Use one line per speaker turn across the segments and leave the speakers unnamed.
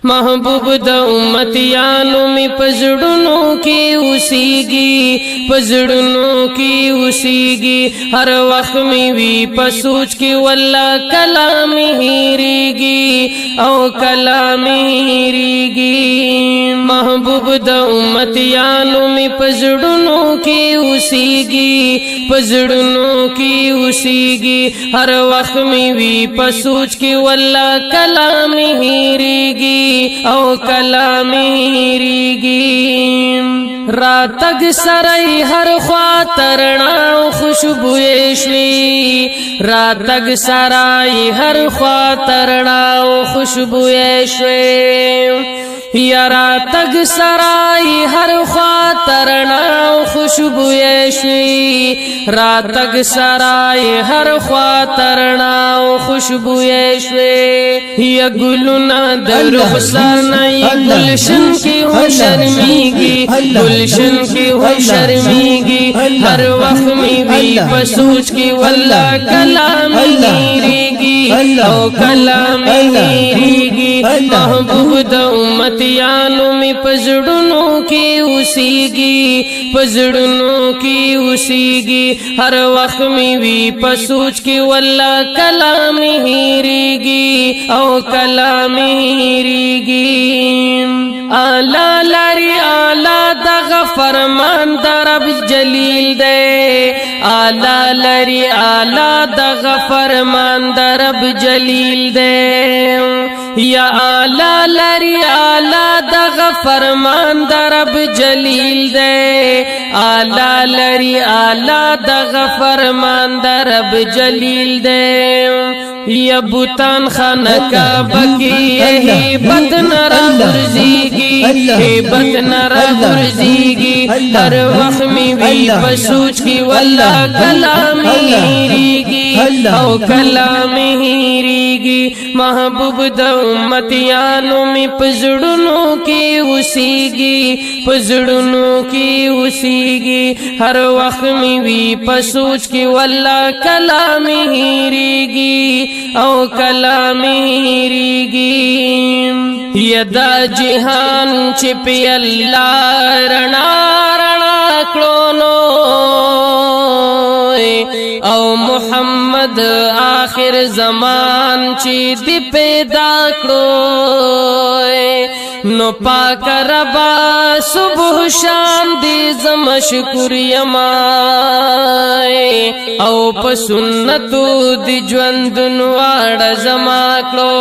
محبوب د امتیانو می پزړونو کې اوسېږي پزړونو کې اوسېږي هر وخت می وی پسوچ کې والله کلام هېریږي او کلام هېریږي محبوب د امتیانو می پزړونو کې اوسېږي پزړونو کې اوسېږي هر وخت می وی پسوچ کې والله کلام هېریږي او کلام هېریږي راتګ سره هر خوا ترنا خوشبوې شوي راتګ سره هر خوا ترنا خوشبوې شوي یا راتګ سره هر خوا ترنا خوشبوې شوي راتګ سره هر خوا ترنا خوشبوې شوي یا ګلونه د رخسار گلشن کی ہو شرمیگی گلشن کی ہو شرمیگی ہر وقت میں بھی پسوچ کی واللہ کلام ہیریگی او کلام ہیریگی محبوب دا امتیانو میں پزڑنوں کی اوسیگی پزڑنوں کی اوسیگی ہر وقت میں بھی پسوچ کی واللہ کلام ہیریگی او کلام ہیریگی آلا لاری آلا دغ فرمان در رب جلیل دے آلا لاری آلا دغ فرمان در رب جلیل دے یا آلا لاری آلا دغ فرمان در رب جلیل دے آلا لاری آلا دغ فرمان در رب جلیل دے یا بوتان خانقا بکی یہی بدن را غرزیگی ہیبت نرا غرزیگی ہر وقت میں بھی پسوچ کی واللہ کلام ہیریگی او کلام ہیریگی محبوب دا امتیانو میں پزڑنوں کی اوسیگی پزڑنوں کی اوسیگی ہر وقت میں بھی پسوچ کی واللہ کلام ہیریگی او کلام ہیریگی یدا جہان چھپی اللہ رنا رنا کلونو او محمد آخر زمان چی دی پیدا کلو نو پاک ربا صبح شام دی زم شکر یمائے او پسنتو دی جوندن واڑ زما کلو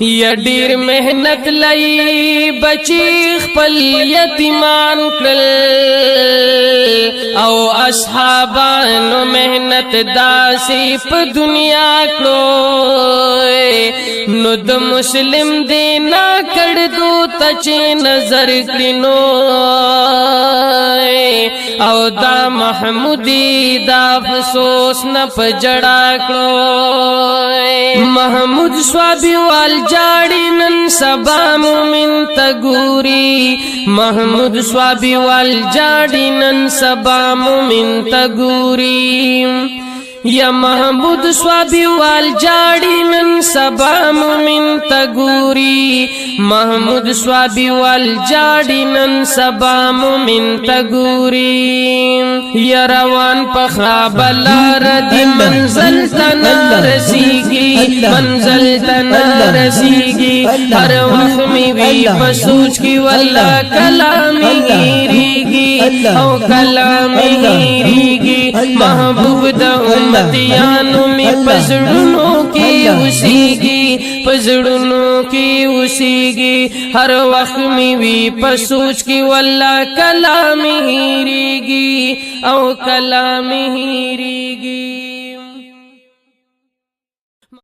یا ډیر محنت لئی بچی خپل یتیمان کړل او اصحابانو محنت داسې په دنیا کړو نو د مسلم دینا کړ دو تچ نظر کړینو او دا محمودی دا افسوس نه پجړا کړو محمود سوابی وال جاڑی نن سبا مومن تگوری محمود سوابی وال جاڑی نن سبا مومن تگوری یا محمود سوابی وال جاڑی نن سبا مومن تگوری محمود سوابی وال جاڑی نن سبا مومن تگوری یا روان پخراب لار دی منزل تنا رسیگی منزل تنا رسیگی ہر وقت میں بھی پسوچ کی واللہ کلام ہیریگی او کلام ہیریگی محبوب دا امتیانو میں پزڑنوں کی اوسیگی پزڑنوں کی اوسیگی ہر وقت میں بھی پسوچ کی واللہ کلام ہیریگی او کلام ہیریگی